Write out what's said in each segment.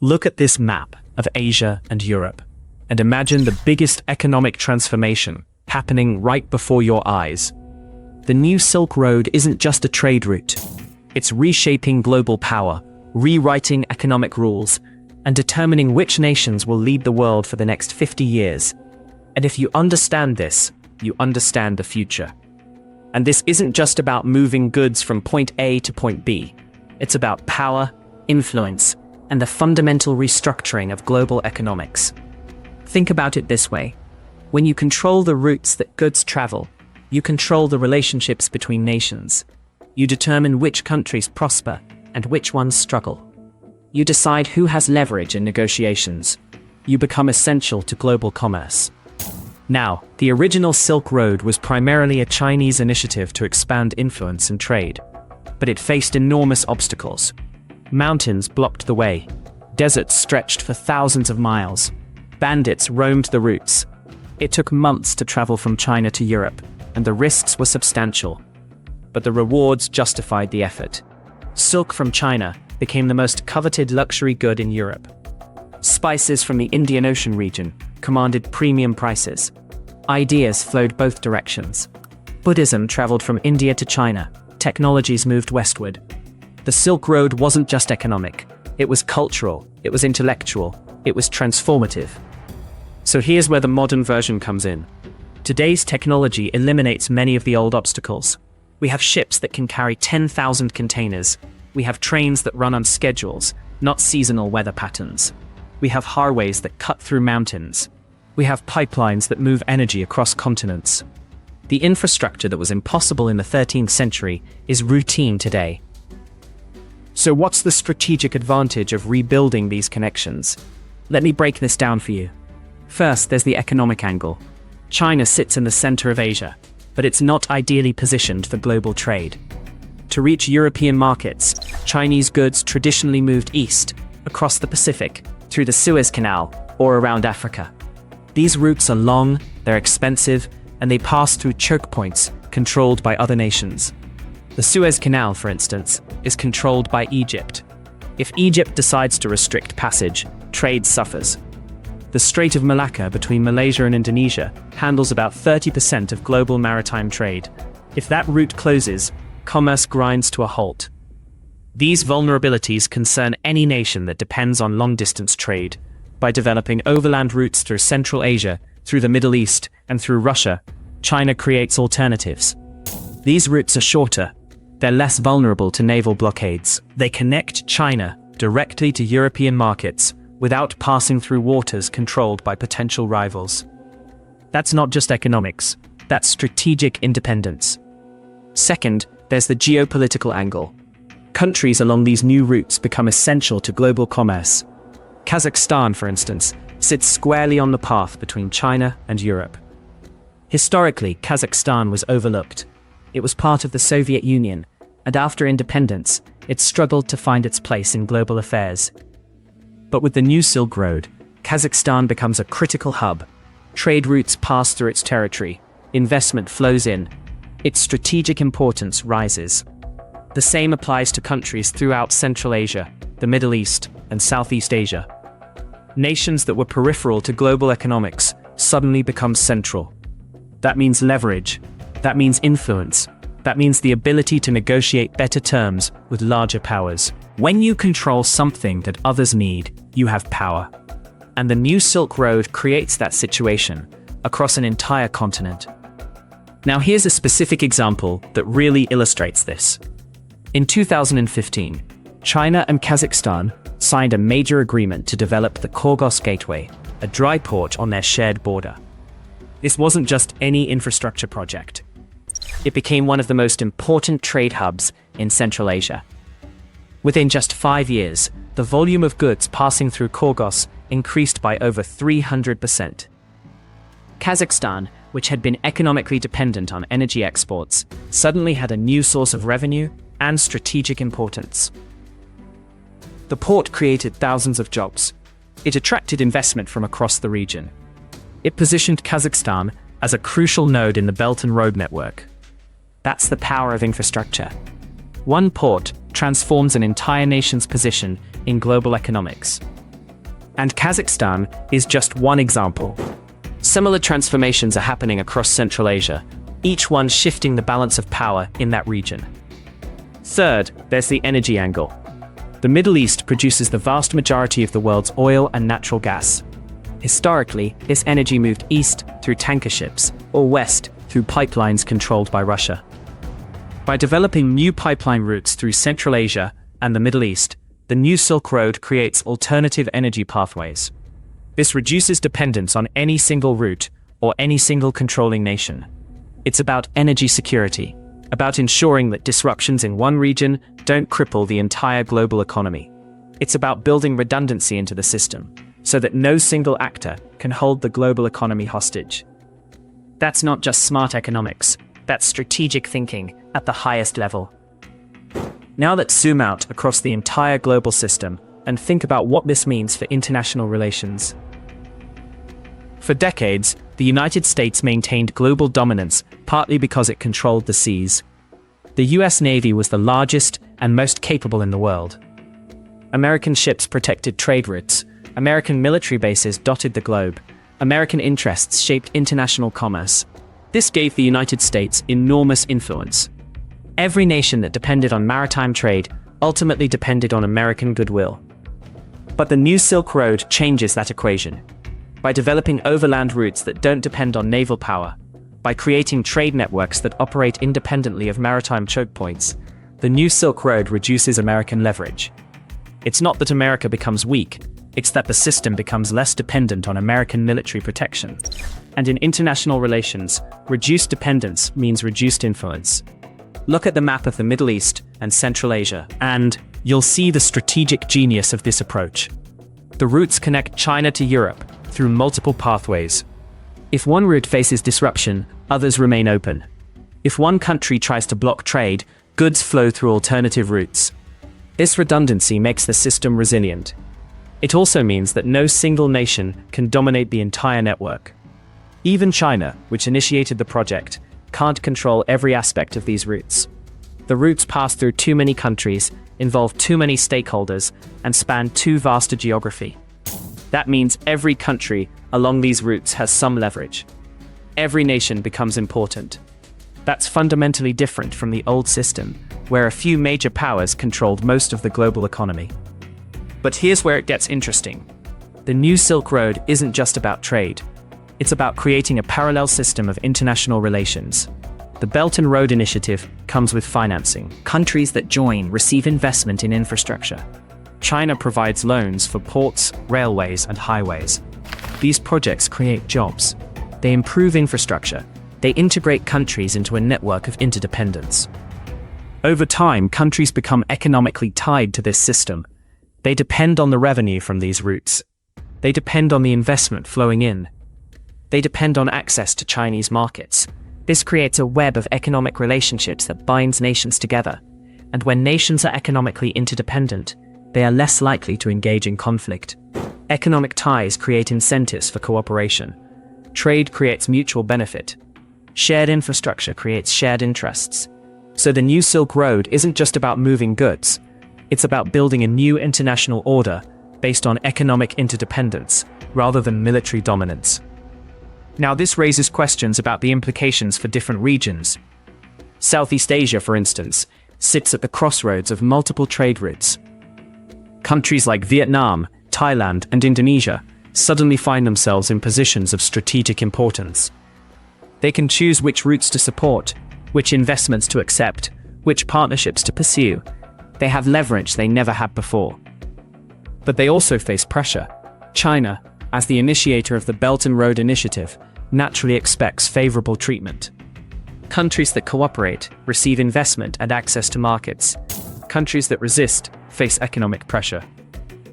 Look at this map of Asia and Europe, and imagine the biggest economic transformation happening right before your eyes. The new Silk Road isn't just a trade route. It's reshaping global power, rewriting economic rules, and determining which nations will lead the world for the next 50 years. And if you understand this, you understand the future. And this isn't just about moving goods from point A to point B. It's about power, influence, and the fundamental restructuring of global economics. Think about it this way. When you control the routes that goods travel, you control the relationships between nations. You determine which countries prosper and which ones struggle. You decide who has leverage in negotiations. You become essential to global commerce. Now, the original Silk Road was primarily a Chinese initiative to expand influence and trade, but it faced enormous obstacles. Mountains blocked the way. Deserts stretched for thousands of miles. Bandits roamed the routes. It took months to travel from China to Europe, and the risks were substantial. But the rewards justified the effort. Silk from China became the most coveted luxury good in Europe. Spices from the Indian Ocean region commanded premium prices. Ideas flowed both directions. Buddhism traveled from India to China. Technologies moved westward. The Silk Road wasn't just economic. It was cultural, it was intellectual, it was transformative. So here's where the modern version comes in. Today's technology eliminates many of the old obstacles. We have ships that can carry 10,000 containers. We have trains that run on schedules, not seasonal weather patterns. We have highways that cut through mountains. We have pipelines that move energy across continents. The infrastructure that was impossible in the 13th century is routine today. So what's the strategic advantage of rebuilding these connections? Let me break this down for you. First, there's the economic angle. China sits in the center of Asia, but it's not ideally positioned for global trade. To reach European markets, Chinese goods traditionally moved east, across the Pacific, through the Suez Canal, or around Africa. These routes are long, they're expensive, and they pass through chokepoints controlled by other nations. The Suez Canal, for instance, is controlled by Egypt. If Egypt decides to restrict passage, trade suffers. The Strait of Malacca between Malaysia and Indonesia handles about 30% of global maritime trade. If that route closes, commerce grinds to a halt. These vulnerabilities concern any nation that depends on long-distance trade. By developing overland routes through Central Asia, through the Middle East, and through Russia, China creates alternatives. These routes are shorter. They're less vulnerable to naval blockades. They connect China directly to European markets without passing through waters controlled by potential rivals. That's not just economics, that's strategic independence. Second, there's the geopolitical angle. Countries along these new routes become essential to global commerce. Kazakhstan, for instance, sits squarely on the path between China and Europe. Historically, Kazakhstan was overlooked. It was part of the Soviet Union, and after independence, it struggled to find its place in global affairs. But with the new Silk Road, Kazakhstan becomes a critical hub. Trade routes pass through its territory, investment flows in, its strategic importance rises. The same applies to countries throughout Central Asia, the Middle East, and Southeast Asia. Nations that were peripheral to global economics suddenly become central. That means leverage. That means influence. That means the ability to negotiate better terms with larger powers. When you control something that others need, you have power. And the new Silk Road creates that situation across an entire continent. Now here's a specific example that really illustrates this. In 2015, China and Kazakhstan signed a major agreement to develop the Kyrgyz Gateway, a dry port on their shared border. This wasn't just any infrastructure project. It became one of the most important trade hubs in Central Asia. Within just 5 years, the volume of goods passing through Kyrgyz increased by over 300%. Kazakhstan, which had been economically dependent on energy exports, suddenly had a new source of revenue and strategic importance. The port created thousands of jobs. It attracted investment from across the region. It positioned Kazakhstan as a crucial node in the Belt and Road network. That's the power of infrastructure. One port transforms an entire nation's position in global economics. And Kazakhstan is just one example. Similar transformations are happening across Central Asia, each one shifting the balance of power in that region. Third, there's the energy angle. The Middle East produces the vast majority of the world's oil and natural gas. Historically, this energy moved east through tanker ships, or west through pipelines controlled by Russia. By developing new pipeline routes through Central Asia and the Middle East, the new Silk Road creates alternative energy pathways. This reduces dependence on any single route or any single controlling nation. It's about energy security, about ensuring that disruptions in one region don't cripple the entire global economy. It's about building redundancy into the system, so that no single actor can hold the global economy hostage. That's not just smart economics, that's strategic thinking at the highest level. Now let's zoom out across the entire global system and think about what this means for international relations. For decades, the United States maintained global dominance partly because it controlled the seas. The US Navy was the largest and most capable in the world. American ships protected trade routes, American military bases dotted the globe, American interests shaped international commerce. This gave the United States enormous influence. Every nation that depended on maritime trade ultimately depended on American goodwill. But the new Silk Road changes that equation. By developing overland routes that don't depend on naval power, by creating trade networks that operate independently of maritime chokepoints, the new Silk Road reduces American leverage. It's not that America becomes weak, it's that the system becomes less dependent on American military protection. And in international relations, reduced dependence means reduced influence. Look at the map of the Middle East and Central Asia, and you'll see the strategic genius of this approach. The routes connect China to Europe through multiple pathways. If one route faces disruption, others remain open. If one country tries to block trade, goods flow through alternative routes. This redundancy makes the system resilient. It also means that no single nation can dominate the entire network. Even China, which initiated the project, can't control every aspect of these routes. The routes pass through too many countries, involve too many stakeholders, and span too vast a geography. That means every country along these routes has some leverage. Every nation becomes important. That's fundamentally different from the old system, where a few major powers controlled most of the global economy. But here's where it gets interesting. The new Silk Road isn't just about trade. It's about creating a parallel system of international relations. The Belt and Road Initiative comes with financing. Countries that join receive investment in infrastructure. China provides loans for ports, railways, and highways. These projects create jobs. They improve infrastructure. They integrate countries into a network of interdependence. Over time, countries become economically tied to this system. They depend on the revenue from these routes. They depend on the investment flowing in. They depend on access to Chinese markets. This creates a web of economic relationships that binds nations together. And when nations are economically interdependent, they are less likely to engage in conflict. Economic ties create incentives for cooperation. Trade creates mutual benefit. Shared infrastructure creates shared interests. So the new Silk Road isn't just about moving goods. It's about building a new international order based on economic interdependence rather than military dominance. Now, this raises questions about the implications for different regions. Southeast Asia, for instance, sits at the crossroads of multiple trade routes. Countries like Vietnam, Thailand, and Indonesia suddenly find themselves in positions of strategic importance. They can choose which routes to support, which investments to accept, which partnerships to pursue. They have leverage they never had before. But they also face pressure. China, as the initiator of the Belt and Road Initiative, naturally expects favorable treatment. Countries that cooperate receive investment and access to markets. Countries that resist face economic pressure.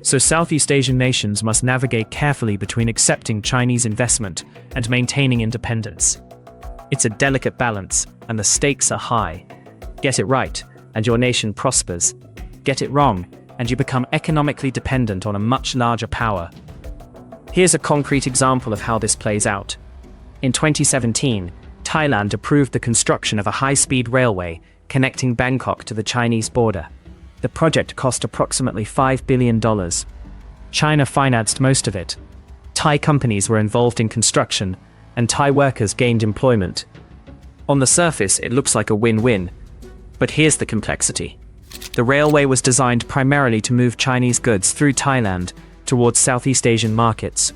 So Southeast Asian nations must navigate carefully between accepting Chinese investment and maintaining independence. It's a delicate balance, and the stakes are high. Get it right, and your nation prospers. Get it wrong, and you become economically dependent on a much larger power. Here's a concrete example of how this plays out. In 2017, Thailand approved the construction of a high-speed railway connecting Bangkok to the Chinese border. The project cost approximately $5 billion. China financed most of it. Thai companies were involved in construction, and Thai workers gained employment. On the surface, it looks like a win-win. But here's the complexity. The railway was designed primarily to move Chinese goods through Thailand towards Southeast Asian markets.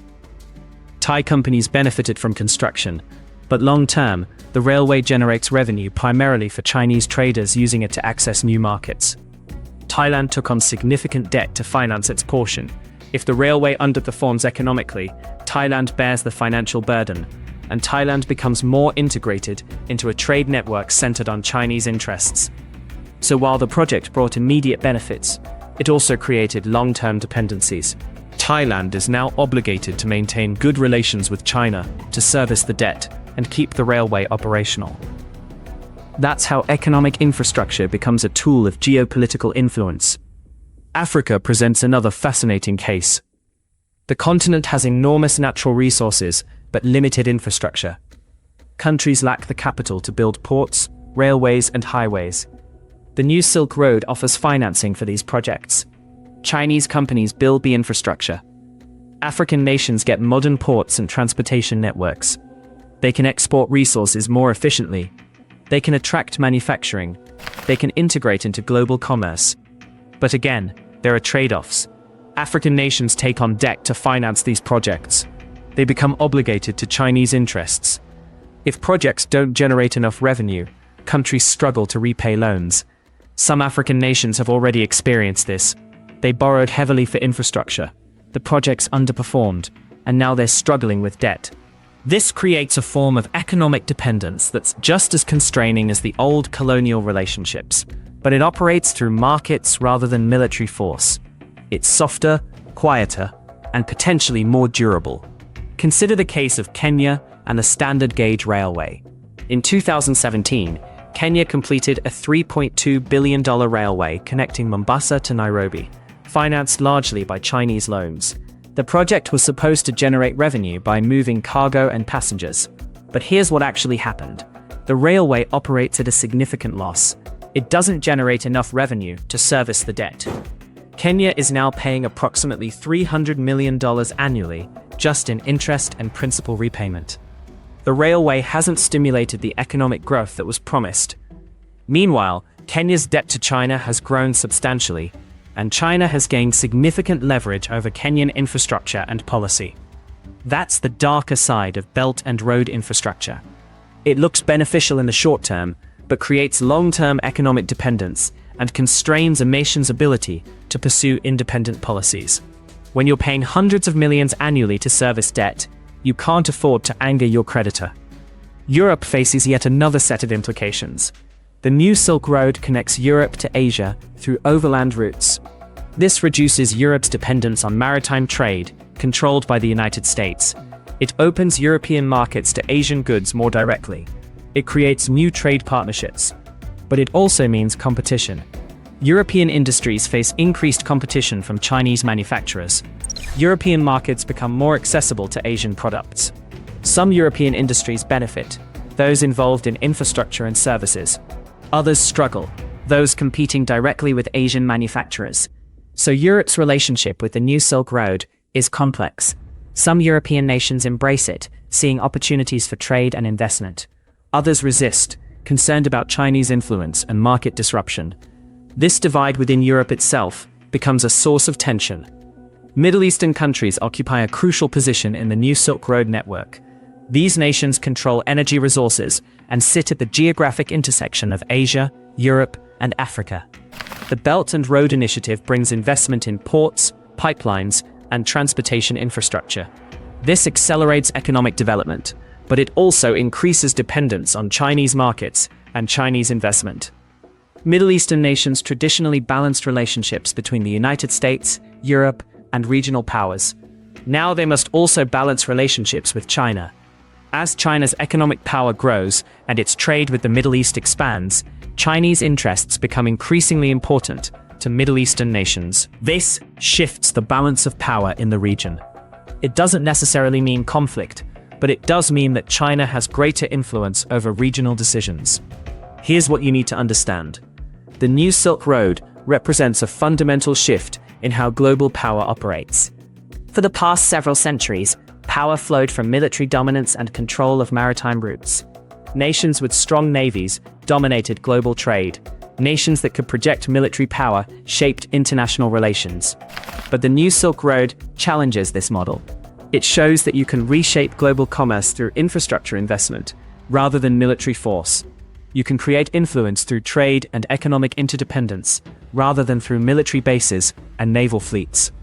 Thai companies benefited from construction, but long-term, the railway generates revenue primarily for Chinese traders using it to access new markets. Thailand took on significant debt to finance its portion. If the railway underperforms economically, Thailand bears the financial burden, and Thailand becomes more integrated into a trade network centered on Chinese interests. So while the project brought immediate benefits, it also created long-term dependencies. Thailand is now obligated to maintain good relations with China to service the debt and keep the railway operational. That's how economic infrastructure becomes a tool of geopolitical influence. Africa presents another fascinating case. The continent has enormous natural resources, but limited infrastructure. Countries lack the capital to build ports, railways, and highways. The new Silk Road offers financing for these projects. Chinese companies build the infrastructure. African nations get modern ports and transportation networks. They can export resources more efficiently. They can attract manufacturing. They can integrate into global commerce. But again, there are trade-offs. African nations take on debt to finance these projects. They become obligated to Chinese interests. If projects don't generate enough revenue, countries struggle to repay loans. Some African nations have already experienced this. They borrowed heavily for infrastructure. The projects underperformed, and now they're struggling with debt. This creates a form of economic dependence that's just as constraining as the old colonial relationships, but it operates through markets rather than military force. It's softer, quieter, and potentially more durable. Consider the case of Kenya and the standard gauge railway. In 2017, Kenya completed a $3.2 billion railway connecting Mombasa to Nairobi, financed largely by Chinese loans. The project was supposed to generate revenue by moving cargo and passengers. But here's what actually happened. The railway operates at a significant loss. It doesn't generate enough revenue to service the debt. Kenya is now paying approximately $300 million annually just in interest and principal repayment. The railway hasn't stimulated the economic growth that was promised. Meanwhile, Kenya's debt to China has grown substantially, and China has gained significant leverage over Kenyan infrastructure and policy. That's the darker side of Belt and Road infrastructure. It looks beneficial in the short term, but creates long-term economic dependence and constrains a nation's ability to pursue independent policies. When you're paying hundreds of millions annually to service debt, you can't afford to anger your creditor. Europe faces yet another set of implications. The new Silk Road connects Europe to Asia through overland routes. This reduces Europe's dependence on maritime trade, controlled by the United States. It opens European markets to Asian goods more directly. It creates new trade partnerships. But it also means competition. European industries face increased competition from Chinese manufacturers. European markets become more accessible to Asian products. Some European industries benefit, those involved in infrastructure and services. Others struggle, those competing directly with Asian manufacturers. So Europe's relationship with the new Silk Road is complex. Some European nations embrace it, seeing opportunities for trade and investment. Others resist, concerned about Chinese influence and market disruption. This divide within Europe itself becomes a source of tension. Middle Eastern countries occupy a crucial position in the new Silk Road network. These nations control energy resources and sit at the geographic intersection of Asia, Europe, and Africa. The Belt and Road Initiative brings investment in ports, pipelines, and transportation infrastructure. This accelerates economic development, but it also increases dependence on Chinese markets and Chinese investment. Middle Eastern nations traditionally balanced relationships between the United States, Europe, and regional powers. Now they must also balance relationships with China. As China's economic power grows and its trade with the Middle East expands, Chinese interests become increasingly important to Middle Eastern nations. This shifts the balance of power in the region. It doesn't necessarily mean conflict, but it does mean that China has greater influence over regional decisions. Here's what you need to understand. The new Silk Road represents a fundamental shift in how global power operates. For the past several centuries, power flowed from military dominance and control of maritime routes. Nations with strong navies dominated global trade. Nations that could project military power shaped international relations. But the new Silk Road challenges this model. It shows that you can reshape global commerce through infrastructure investment, rather than military force. You can create influence through trade and economic interdependence, rather than through military bases and naval fleets.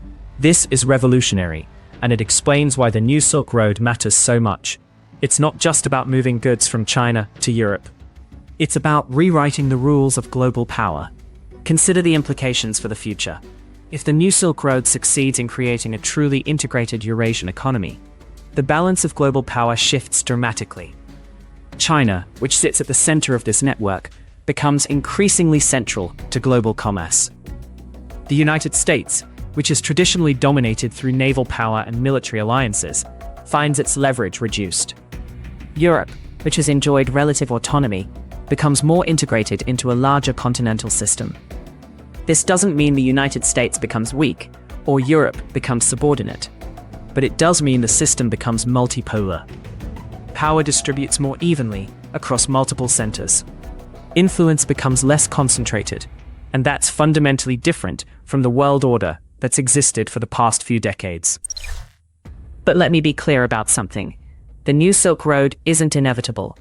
This is revolutionary, and it explains why the new Silk Road matters so much. It's not just about moving goods from China to Europe. It's about rewriting the rules of global power. Consider the implications for the future. If the new Silk Road succeeds in creating a truly integrated Eurasian economy, the balance of global power shifts dramatically. China, which sits at the center of this network, becomes increasingly central to global commerce. The United States, which is traditionally dominated through naval power and military alliances, finds its leverage reduced. Europe, which has enjoyed relative autonomy, becomes more integrated into a larger continental system. This doesn't mean the United States becomes weak or Europe becomes subordinate, but it does mean the system becomes multipolar. Power distributes more evenly across multiple centers. Influence becomes less concentrated, and that's fundamentally different from the world order that's existed for the past few decades. But let me be clear about something. The new Silk Road isn't inevitable.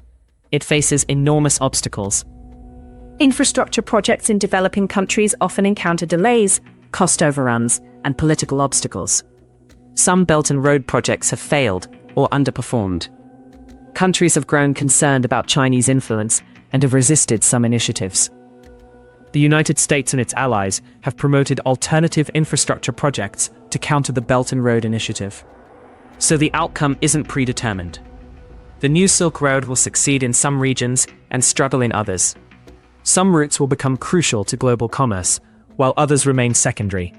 It faces enormous obstacles. Infrastructure projects in developing countries often encounter delays, cost overruns, and political obstacles. Some Belt and Road projects have failed or underperformed. Countries have grown concerned about Chinese influence and have resisted some initiatives. The United States and its allies have promoted alternative infrastructure projects to counter the Belt and Road Initiative. So the outcome isn't predetermined. The new Silk Road will succeed in some regions and struggle in others. Some routes will become crucial to global commerce, while others remain secondary.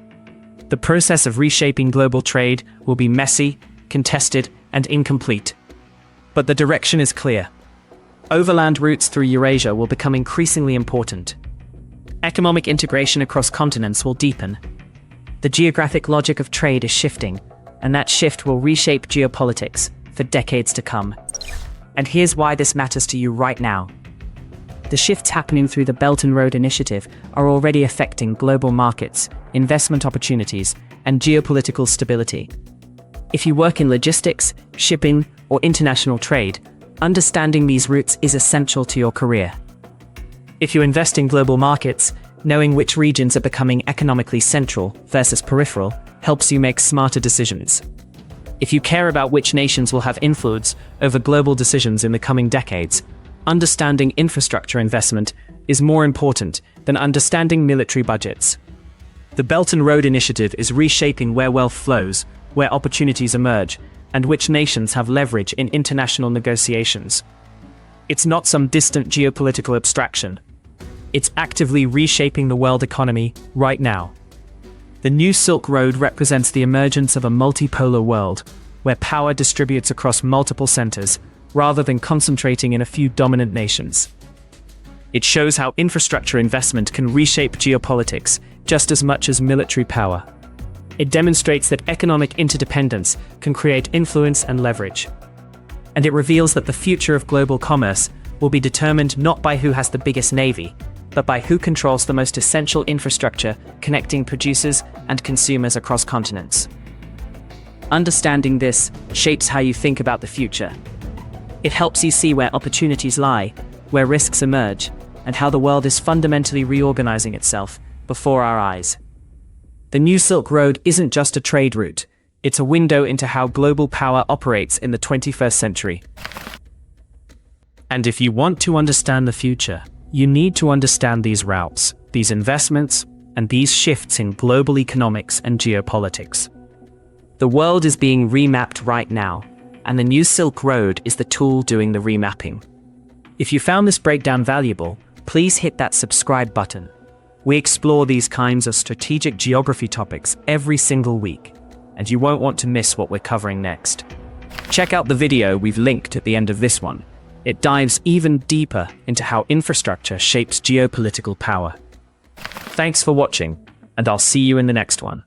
The process of reshaping global trade will be messy, contested, and incomplete. But the direction is clear. Overland routes through Eurasia will become increasingly important. Economic integration across continents will deepen. The geographic logic of trade is shifting, and that shift will reshape geopolitics for decades to come. And here's why this matters to you right now. The shifts happening through the Belt and Road Initiative are already affecting global markets, investment opportunities, and geopolitical stability. If you work in logistics, shipping, or international trade, understanding these routes is essential to your career. If you invest in global markets, knowing which regions are becoming economically central versus peripheral helps you make smarter decisions. If you care about which nations will have influence over global decisions in the coming decades, understanding infrastructure investment is more important than understanding military budgets. The Belt and Road Initiative is reshaping where wealth flows, where opportunities emerge, and which nations have leverage in international negotiations. It's not some distant geopolitical abstraction. It's actively reshaping the world economy right now. The new Silk Road represents the emergence of a multipolar world, where power distributes across multiple centers, rather than concentrating in a few dominant nations. It shows how infrastructure investment can reshape geopolitics just as much as military power. It demonstrates that economic interdependence can create influence and leverage. And it reveals that the future of global commerce will be determined not by who has the biggest navy, but by who controls the most essential infrastructure connecting producers and consumers across continents. Understanding this shapes how you think about the future. It helps you see where opportunities lie, where risks emerge, and how the world is fundamentally reorganizing itself before our eyes. The new Silk Road isn't just a trade route, it's a window into how global power operates in the 21st century. And if you want to understand the future, you need to understand these routes, these investments, and these shifts in global economics and geopolitics. The world is being remapped right now, and the new Silk Road is the tool doing the remapping. If you found this breakdown valuable, please hit that subscribe button. We explore these kinds of strategic geography topics every single week, and you won't want to miss what we're covering next. Check out the video we've linked at the end of this one. It dives even deeper into how infrastructure shapes geopolitical power. Thanks for watching, and I'll see you in the next one.